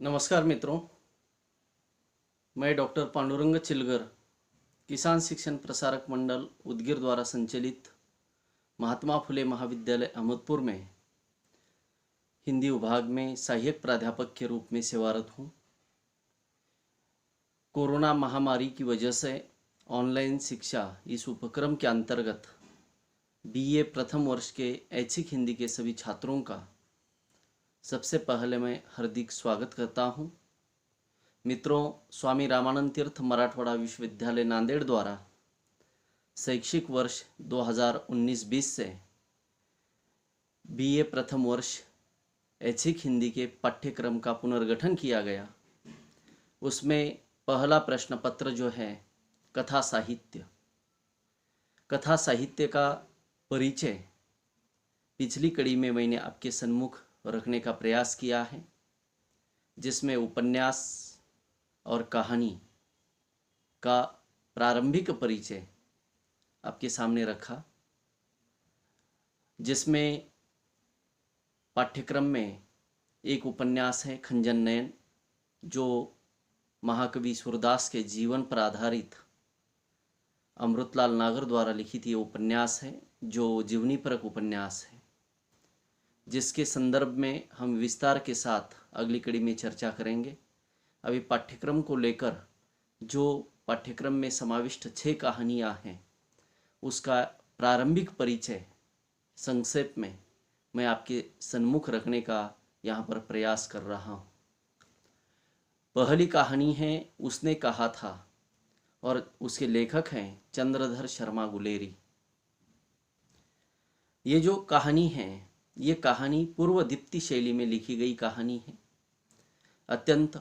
नमस्कार मित्रों, मैं डॉक्टर पांडुरंग चिलगर, किसान शिक्षण प्रसारक मंडल उदगीर द्वारा संचालित महात्मा फुले महाविद्यालय अहमदपुर में हिंदी विभाग में सहायक प्राध्यापक के रूप में सेवारत हूँ। कोरोना महामारी की वजह से ऑनलाइन शिक्षा इस उपक्रम के अंतर्गत बीए प्रथम वर्ष के ऐच्छिक हिंदी के सभी छात्रों का सबसे पहले मैं हार्दिक स्वागत करता हूँ। मित्रों, स्वामी रामानंद तीर्थ मराठवाड़ा विश्वविद्यालय नांदेड़ द्वारा शैक्षिक वर्ष 2019-20 से बीए प्रथम वर्ष ऐच्छिक हिंदी के पाठ्यक्रम का पुनर्गठन किया गया। उसमें पहला प्रश्न पत्र जो है कथा साहित्य का परिचय पिछली कड़ी में मैंने आपके सन्मुख रखने का प्रयास किया है, जिसमें उपन्यास और कहानी का प्रारंभिक परिचय आपके सामने रखा, जिसमें पाठ्यक्रम में एक उपन्यास है खंजन नयन, जो महाकवि सूरदास के जीवन पर आधारित अमृतलाल नागर द्वारा लिखित ये उपन्यास है, जो जीवनीपरक उपन्यास है, जिसके संदर्भ में हम विस्तार के साथ अगली कड़ी में चर्चा करेंगे। अभी पाठ्यक्रम को लेकर जो पाठ्यक्रम में समाविष्ट 6 कहानियाँ हैं, उसका प्रारंभिक परिचय संक्षेप में मैं आपके सन्मुख रखने का यहाँ पर प्रयास कर रहा हूँ। पहली कहानी है उसने कहा था, और उसके लेखक हैं चंद्रधर शर्मा गुलेरी। ये जो कहानी है, ये कहानी पूर्व दीप्ति शैली में लिखी गई कहानी है। अत्यंत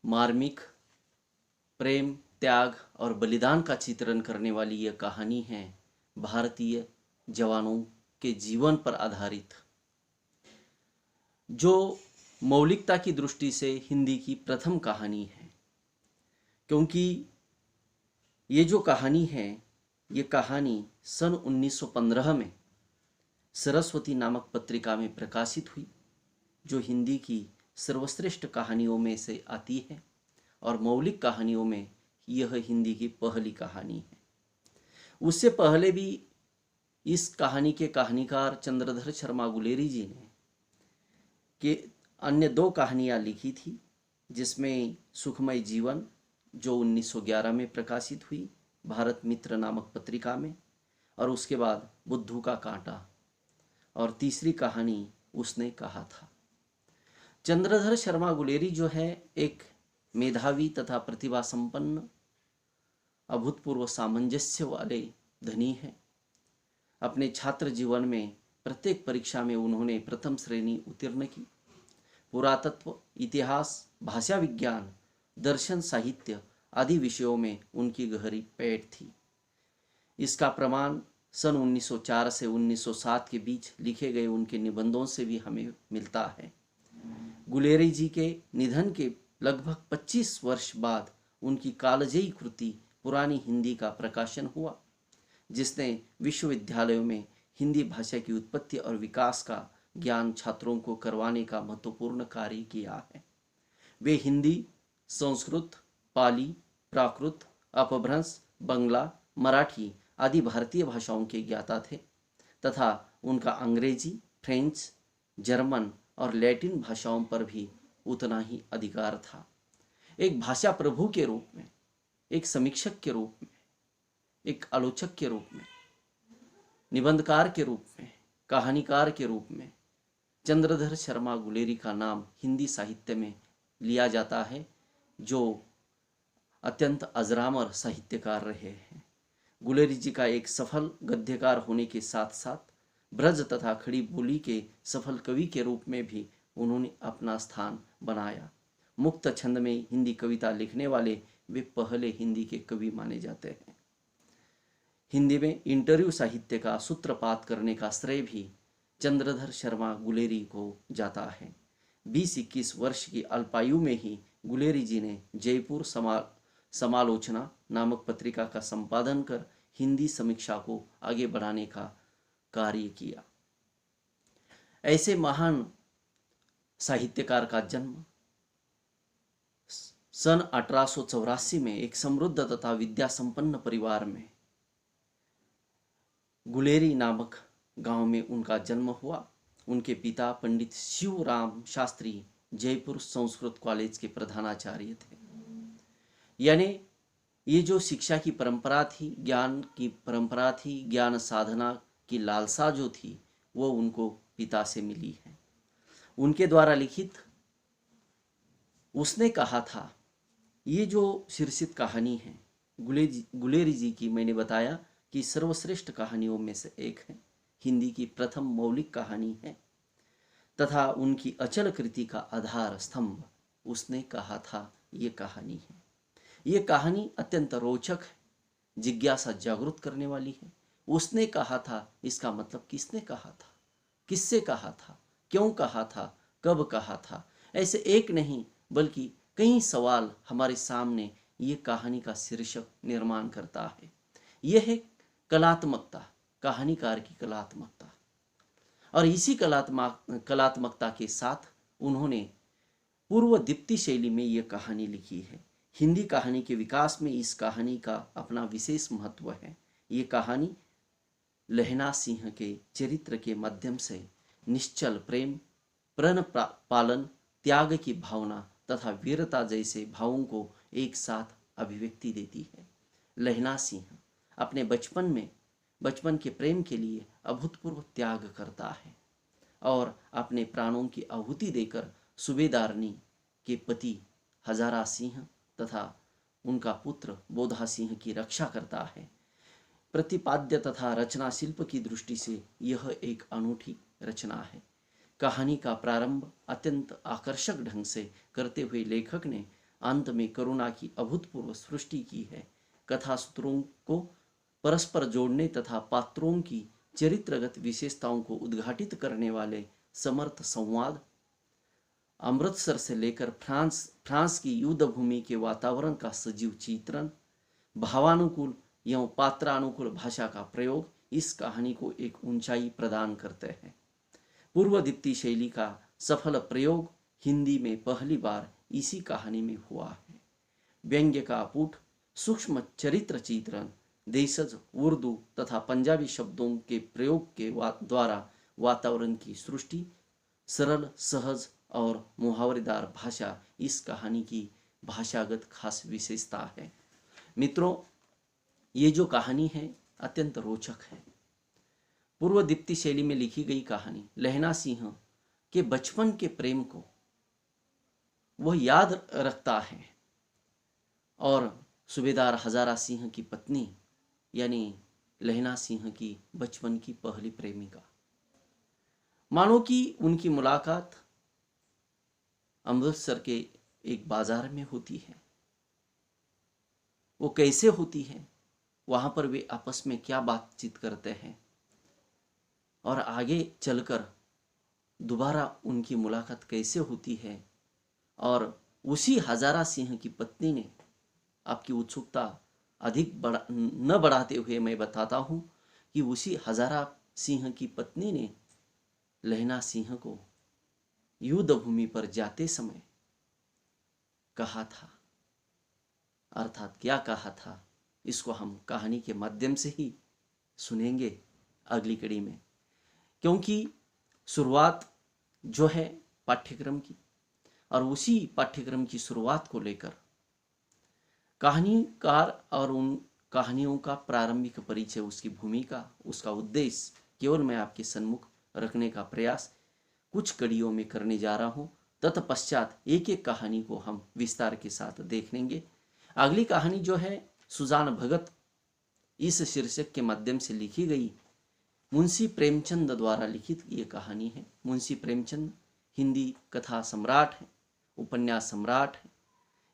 मार्मिक, प्रेम, त्याग और बलिदान का चित्रण करने वाली यह कहानी है भारतीय जवानों के जीवन पर आधारित, जो मौलिकता की दृष्टि से हिंदी की प्रथम कहानी है। क्योंकि ये जो कहानी है, ये कहानी सन 1915 में सरस्वती नामक पत्रिका में प्रकाशित हुई, जो हिंदी की सर्वश्रेष्ठ कहानियों में से आती है, और मौलिक कहानियों में यह हिंदी की पहली कहानी है। उससे पहले भी इस कहानी के कहानीकार चंद्रधर शर्मा गुलेरी जी ने के अन्य 2 कहानियाँ लिखी थी, जिसमें सुखमय जीवन जो 1911 में प्रकाशित हुई भारत मित्र नामक पत्रिका में, और उसके बाद बुद्धू का कांटा, और तीसरी कहानी उसने कहा था। चंद्रधर शर्मा गुलेरी जो है एक मेधावी तथा प्रतिभा संपन्न, अभूतपूर्व सामंजस्य वाले धनी हैं। अपने छात्र जीवन में प्रत्येक परीक्षा में उन्होंने प्रथम श्रेणी उत्तीर्ण की। पुरातत्व, इतिहास, भाषा विज्ञान, दर्शन, साहित्य आदि विषयों में उनकी गहरी पैठ थी। इसका प्रमाण सन 1904 से 1907 के बीच लिखे गए उनके निबंधों से भी हमें मिलता है। गुलेरी जी के निधन के लगभग 25 वर्ष बाद उनकी कालजयी कृति पुरानी हिंदी का प्रकाशन हुआ, जिसने विश्वविद्यालयों में हिंदी भाषा की उत्पत्ति और विकास का ज्ञान छात्रों को करवाने का महत्वपूर्ण कार्य किया है। वे हिंदी, संस्कृत, पाली, प्राकृत, अपभ्रंश, बंगला, मराठी आदि भारतीय भाषाओं के ज्ञाता थे, तथा उनका अंग्रेजी, फ्रेंच, जर्मन और लैटिन भाषाओं पर भी उतना ही अधिकार था। एक भाषा प्रभु के रूप में, एक समीक्षक के रूप में, एक आलोचक के रूप में, निबंधकार के रूप में, कहानीकार के रूप में चंद्रधर शर्मा गुलेरी का नाम हिंदी साहित्य में लिया जाता है, जो अत्यंत अजरामर साहित्यकार रहे हैं। गुलेरी जी का एक सफल गद्यकार होने के साथ साथ ब्रज तथा खड़ी बोली के सफल कवि के रूप में भी उन्होंने अपना स्थान बनाया। मुक्त छंद में हिंदी कविता लिखने वाले वे पहले हिंदी के कवि माने जाते हैं। हिंदी में इंटरव्यू साहित्य का सूत्रपात करने का श्रेय भी चंद्रधर शर्मा गुलेरी को जाता है। 20-21 वर्ष की अल्पायु में ही गुलेरी जी ने जयपुर समालोचना नामक पत्रिका का संपादन कर हिंदी समीक्षा को आगे बढ़ाने का कार्य किया। ऐसे महान साहित्यकार का जन्म सन 1884 में एक समृद्ध तथा विद्या संपन्न परिवार में गुलेरी नामक गांव में उनका जन्म हुआ। उनके पिता पंडित शिवराम शास्त्री जयपुर संस्कृत कॉलेज के प्रधानाचार्य थे। यानी ये जो शिक्षा की परंपरा थी, ज्ञान की परंपरा थी, ज्ञान साधना की लालसा जो थी, वो उनको पिता से मिली है। उनके द्वारा लिखित उसने कहा था, ये जो शीर्षित कहानी है गुलेरी जी की, मैंने बताया कि सर्वश्रेष्ठ कहानियों में से एक है, हिंदी की प्रथम मौलिक कहानी है तथा उनकी अचल कृति का आधार स्तंभ। उसने कहा था ये कहानी है। ये कहानी अत्यंत रोचक है, जिज्ञासा जागृत करने वाली है। उसने कहा था, इसका मतलब किसने कहा था, किससे कहा था, क्यों कहा था, कब कहा था, ऐसे एक नहीं बल्कि कई सवाल हमारे सामने ये कहानी का शीर्षक निर्माण करता है। यह है कलात्मकता, कहानीकार की कलात्मकता। और इसी कलात्मकता के साथ उन्होंने पूर्व दीप्ति शैली में यह कहानी लिखी है। हिंदी कहानी के विकास में इस कहानी का अपना विशेष महत्व है। ये कहानी लहना सिंह के चरित्र के माध्यम से निश्चल प्रेम, प्रण पालन, त्याग की भावना तथा वीरता जैसे भावों को एक साथ अभिव्यक्ति देती है। लहना सिंह अपने बचपन के प्रेम के लिए अभूतपूर्व त्याग करता है और अपने प्राणों की आहुति देकर सूबेदारनी के पति हजारा सिंह तथा उनका पुत्र बोधा सिंह की रक्षा करता है। प्रतिपाद्य तथा रचना शिल्प की दृष्टि से यह एक अनूठी रचना है। कहानी का प्रारंभ अत्यंत आकर्षक ढंग से करते हुए लेखक ने अंत में करुणा की अभूतपूर्व सृष्टि की है। कथा सूत्रों को परस्पर जोड़ने तथा पात्रों की चरित्रगत विशेषताओं को उद्घाटित करने वाले समर्थ संवाद, अमृतसर से लेकर फ्रांस की युद्ध भूमि के वातावरण का सजीव चित्रण, भावानुकूल एवं पात्रानुकूल भाषा का प्रयोग इस कहानी को एक ऊंचाई प्रदान करते हैं। पूर्व दीप्ति शैली का सफल प्रयोग हिंदी में पहली बार इसी कहानी में हुआ है। व्यंग्य का अपूट सूक्ष्म चरित्र चित्रण, देशज, उर्दू तथा पंजाबी शब्दों के प्रयोग के द्वारा वातावरण की सृष्टि, सरल, सहज और मुहावरेदार भाषा इस कहानी की भाषागत खास विशेषता है। मित्रों, ये जो कहानी है अत्यंत रोचक है। पूर्व दीप्ति शैली में लिखी गई कहानी लहना सिंह के बचपन के प्रेम को वह याद रखता है और सूबेदार हजारा सिंह की पत्नी यानी लहना सिंह की बचपन की पहली प्रेमिका, मानो कि उनकी मुलाकात अमृतसर के एक बाजार में होती है। वो कैसे होती है, वहां पर वे आपस में क्या बातचीत करते हैं और आगे चलकर दोबारा उनकी मुलाकात कैसे होती है। और उसी हजारा सिंह की पत्नी ने, आपकी उत्सुकता अधिक न बढ़ाते हुए मैं बताता हूं कि उसी हजारा सिंह की पत्नी ने लहना सिंह को युद्ध भूमि पर जाते समय कहा था। अर्थात क्या कहा था, इसको हम कहानी के माध्यम से ही सुनेंगे अगली कड़ी में, क्योंकि शुरुआत जो है पाठ्यक्रम की, और उसी पाठ्यक्रम की शुरुआत को लेकर कहानीकार और उन कहानियों का प्रारंभिक परिचय, उसकी भूमिका, उसका उद्देश्य केवल मैं आपके सन्मुख रखने का प्रयास कुछ कड़ियों में करने जा रहा हूं। तत्पश्चात एक एक कहानी को हम विस्तार के साथ देख लेंगे। अगली कहानी जो है सुजान भगत इस शीर्षक के माध्यम से लिखी गई मुंशी प्रेमचंद द्वारा लिखित ये कहानी है। मुंशी प्रेमचंद हिंदी कथा सम्राट है, उपन्यास सम्राट है,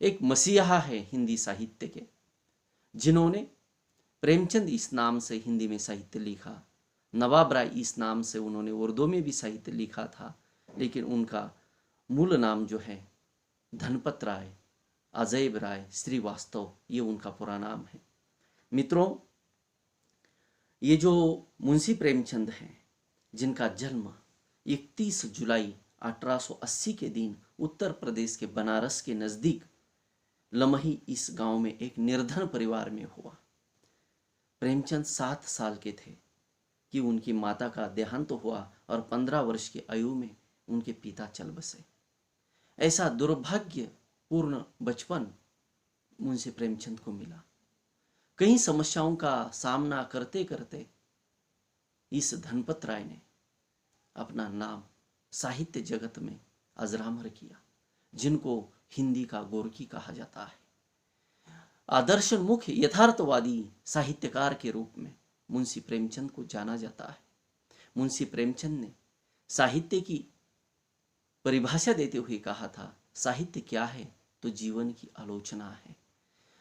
एक मसीहा है हिंदी साहित्य के, जिन्होंने प्रेमचंद इस नाम से हिंदी में साहित्य लिखा। नवाब राय इस नाम से उन्होंने उर्दू में भी साहित्य लिखा था, लेकिन उनका मूल नाम जो है धनपत राय, अजैब राय श्रीवास्तव, ये उनका पूरा नाम है। मित्रों, ये जो मुंशी प्रेमचंद हैं, जिनका जन्म 31 जुलाई 1880 के दिन उत्तर प्रदेश के बनारस के नज़दीक लमही इस गांव में एक निर्धन परिवार में हुआ। प्रेमचंद 7 साल के थे कि उनकी माता का देहांत हुआ और 15 वर्ष की आयु में उनके पिता चल बसे। ऐसा दुर्भाग्यपूर्ण बचपन मुंशी प्रेमचंद को मिला। कई समस्याओं का सामना करते करते इस धनपत राय ने अपना नाम साहित्य जगत में अजरामर किया, जिनको हिंदी का गोरकी कहा जाता है। आदर्शोन्मुख यथार्थवादी साहित्यकार के रूप में मुंशी प्रेमचंद को जाना जाता है। मुंशी प्रेमचंद ने साहित्य की परिभाषा देते हुए कहा था, साहित्य क्या है तो जीवन की आलोचना है।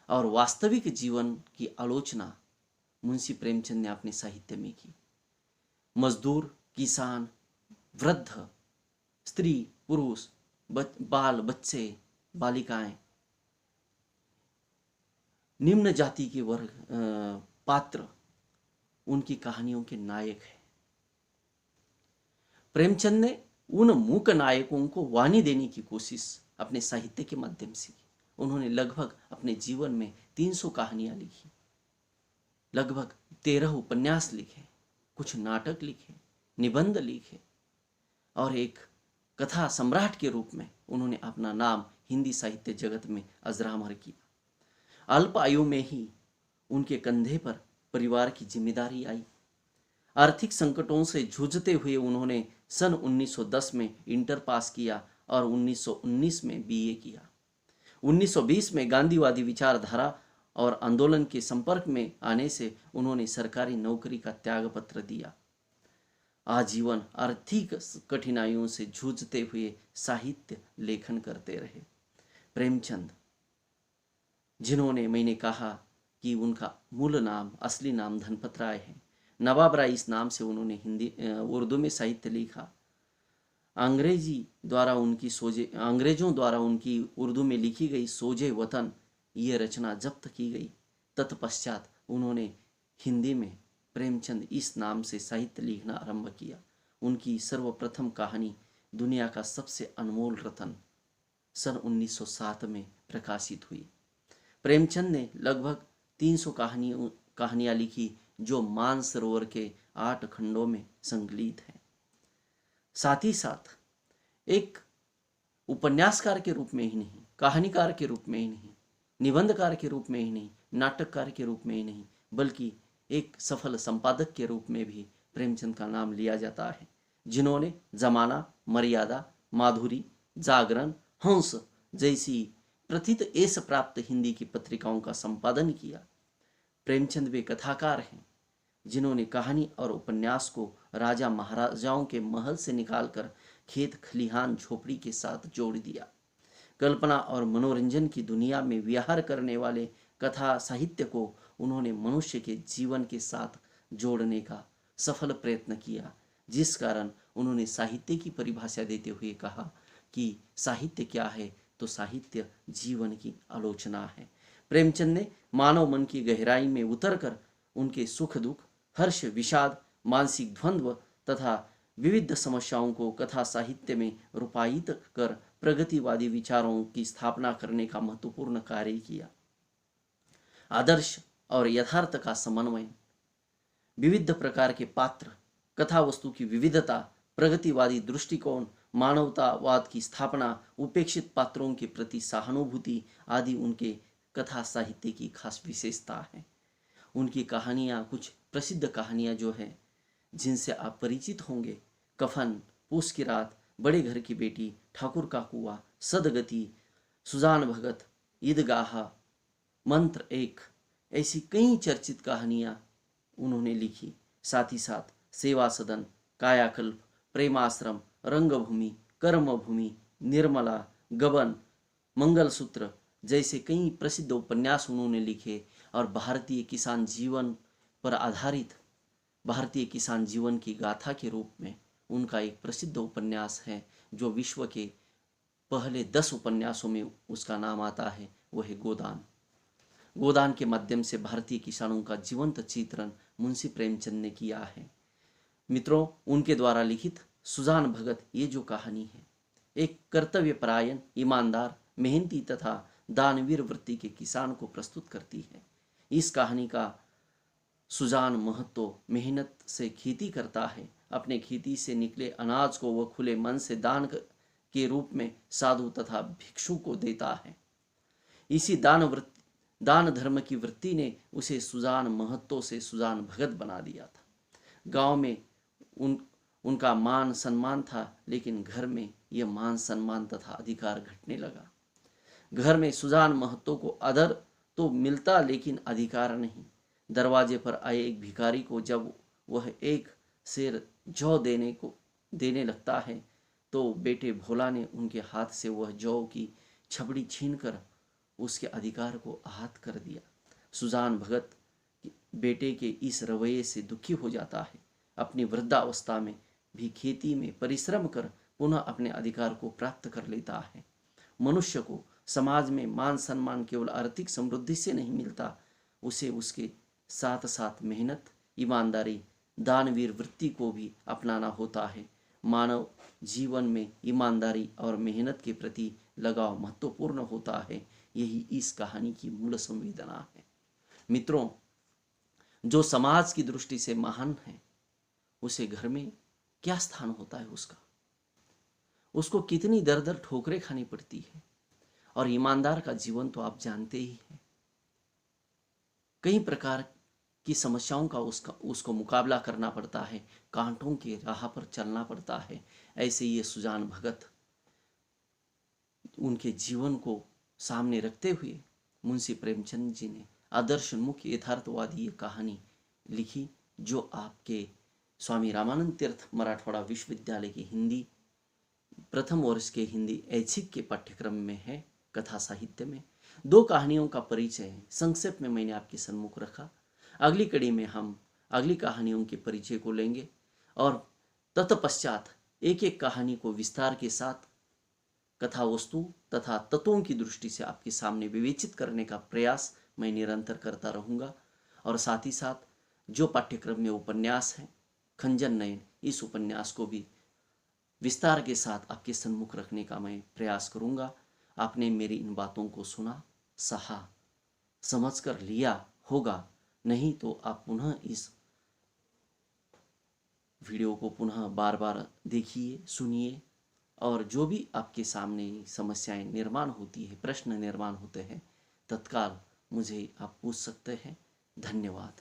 और वास्तविक जीवन की आलोचना मुंशी प्रेमचंद ने अपने साहित्य में की। मजदूर, किसान, वृद्ध, स्त्री, पुरुष, बाल बच्चे, बालिकाएं, निम्न जाति के वर्ग पात्र उनकी कहानियों के नायक हैं। प्रेमचंद ने उन मूक नायकों को वाणी देने की कोशिश अपने साहित्य के माध्यम से की। उन्होंने लगभग अपने जीवन में 300 कहानियां लिखी, लगभग 13 उपन्यास लिखे, कुछ नाटक लिखे, निबंध लिखे और एक कथा सम्राट के रूप में उन्होंने अपना नाम हिंदी साहित्य जगत में अजरामर किया। अल्प आयु में ही उनके कंधे पर परिवार की जिम्मेदारी आई। आर्थिक संकटों से जूझते हुए उन्होंने सन 1910 में इंटर पास किया और 1919 में बीए किया। 1920 में गांधीवादी विचारधारा और आंदोलन के संपर्क में आने से उन्होंने सरकारी नौकरी का त्यागपत्र दिया। आजीवन आर्थिक कठिनाइयों से जूझते हुए साहित्य लेखन करते रहे। प्रेमचंद, जिन्होंने, मैंने कहा कि उनका मूल नाम, असली नाम धनपत राय है, नवाब राय इस नाम से उन्होंने उर्दू में साहित्य लिखा। अंग्रेजों द्वारा उनकी उर्दू में लिखी गई सोजे वतन ये रचना जब्त की गई। तत्पश्चात उन्होंने हिंदी में प्रेमचंद इस नाम से साहित्य लिखना आरंभ किया। उनकी सर्वप्रथम कहानी दुनिया का सबसे अनमोल रतन सन 1907 में प्रकाशित हुई। प्रेमचंद ने लगभग 300 कहानियां लिखी जो मानसरोवर के 8 खंडों में संकलित हैं। साथ ही साथ एक उपन्यासकार के रूप में ही नहीं, कहानीकार के रूप में ही नहीं, निबंधकार के रूप में ही नहीं, नाटककार के रूप में ही नहीं, बल्कि एक सफल संपादक के रूप में भी प्रेमचंद का नाम लिया जाता है, जिन्होंने जमाना, मर्यादा, माधुरी, जागरण, हंस जैसी प्रथित यश प्राप्त हिंदी की पत्रिकाओं का संपादन किया। प्रेमचंद वे कथाकार हैं जिन्होंने कहानी और उपन्यास को राजा महाराजाओं के महल से निकालकर खेत खलिहान झोपड़ी के साथ जोड़ दिया। कल्पना और मनोरंजन की दुनिया में विहार करने वाले कथा साहित्य को उन्होंने मनुष्य के जीवन के साथ जोड़ने का सफल प्रयत्न किया, जिस कारण उन्होंने साहित्य की परिभाषा देते हुए कहा कि साहित्य क्या है तो साहित्य जीवन की आलोचना है। प्रेमचंद ने मानव मन की गहराई में उतरकर उनके सुख दुख, हर्ष विषाद, मानसिक द्वंद्व तथा विविध समस्याओं को कथा साहित्य में रूपायित कर प्रगतिवादी विचारों की स्थापना करने का महत्वपूर्ण कार्य किया। आदर्श और यथार्थ का समन्वय, विविध प्रकार के पात्र, कथा वस्तु की विविधता, प्रगतिवादी दृष्टिकोण, मानवतावाद की स्थापना, उपेक्षित पात्रों के प्रति सहानुभूति आदि उनके कथा साहित्य की खास विशेषता है। उनकी कहानियाँ, कुछ प्रसिद्ध कहानियाँ जो है जिनसे आप परिचित होंगे, कफन, पूस की रात, बड़े घर की बेटी, ठाकुर का कुआं, सदगति, सुजान भगत, ईदगाह, मंत्र एक, ऐसी कई चर्चित कहानियाँ उन्होंने लिखी। साथ ही साथ सेवा सदन, कायाकल्प, प्रेमाश्रम, रंगभूमि, कर्मभूमि, निर्मला, गबन, मंगलसूत्र जैसे कई प्रसिद्ध उपन्यास उन्होंने लिखे और भारतीय किसान जीवन पर आधारित भारतीय किसान जीवन की गाथा के रूप में उनका एक प्रसिद्ध उपन्यास है जो विश्व के पहले 10 उपन्यासों में उसका नाम आता है, वो है गोदान। गोदान के माध्यम से भारतीय किसानों का जीवंत चित्रण मुंशी प्रेमचंद ने किया है। मित्रों, उनके द्वारा लिखित सुजान भगत ये जो कहानी है एक कर्तव्यपरायण, ईमानदार, मेहनती तथा दानवीर वृत्ति के किसान को प्रस्तुत करती है। इस कहानी का सुजान महतो मेहनत से खेती करता है। अपने खेती से निकले अनाज को वह खुले मन से दान के रूप में साधु तथा भिक्षु को देता है। इसी दान धर्म की वृत्ति ने उसे सुजान महतो से सुजान भगत बना दिया था। गांव में उनका मान सम्मान था, लेकिन घर में यह मान सम्मान तथा अधिकार घटने लगा। घर में सुजान महतो को आदर तो मिलता, लेकिन अधिकार नहीं। दरवाजे पर आए एक भिखारी को जब वह एक सेर जौ देने लगता है, तो बेटे भोला ने उनके हाथ से वह जौ की छबड़ी छीनकर उसके अधिकार को आहत कर दिया। सुजान भगत बेटे के इस रवैये से दुखी हो जाता है। अपनी वृद्धावस्था में भी खेती में परिश्रम कर पुनः अपने अधिकार को प्राप्त कर लेता है। मनुष्य को समाज में मान सम्मान केवल आर्थिक समृद्धि से नहीं मिलता, उसे उसके साथ साथ मेहनत, ईमानदारी, दानवीर वृत्ति को भी अपनाना होता है। मानव जीवन में ईमानदारी और मेहनत के प्रति लगाव महत्वपूर्ण होता है। यही इस कहानी की मूल संवेदना है। मित्रों, जो समाज की दृष्टि से महान है, उसे घर में क्या स्थान होता है उसको कितनी दर दर ठोकरें खानी पड़ती है। और ईमानदार का जीवन तो आप जानते ही हैं, कई प्रकार की समस्याओं का उसको मुकाबला करना पड़ता है, कांटों के राह पर चलना पड़ता है। ऐसे ये सुजान भगत, उनके जीवन को सामने रखते हुए मुंशी प्रेमचंद जी ने आदर्श मुख्य यथार्थवादी ये कहानी लिखी, जो आपके स्वामी रामानंद तीर्थ मराठवाड़ा विश्वविद्यालय के हिंदी प्रथम वर्ष के हिंदी ऐच्छिक के पाठ्यक्रम में है। कथा साहित्य में 2 कहानियों का परिचय संक्षेप में मैंने आपके सम्मुख रखा। अगली कड़ी में हम अगली कहानियों के परिचय को लेंगे और तत्पश्चात एक एक कहानी को विस्तार के साथ कथा वस्तु तथा तत्वों की दृष्टि से आपके सामने विवेचित करने का प्रयास मैं निरंतर करता रहूँगा। और साथ ही साथ जो पाठ्यक्रम में उपन्यास है खंजन नयन, इस उपन्यास को भी विस्तार के साथ आपके सम्मुख रखने का मैं प्रयास करूँगा। आपने मेरी इन बातों को सुना, सहा, समझ कर लिया होगा, नहीं तो आप पुनः इस वीडियो को पुनः बार बार देखिए, सुनिए, और जो भी आपके सामने समस्याएं निर्माण होती है, प्रश्न निर्माण होते हैं, तत्काल मुझे आप पूछ सकते हैं। धन्यवाद।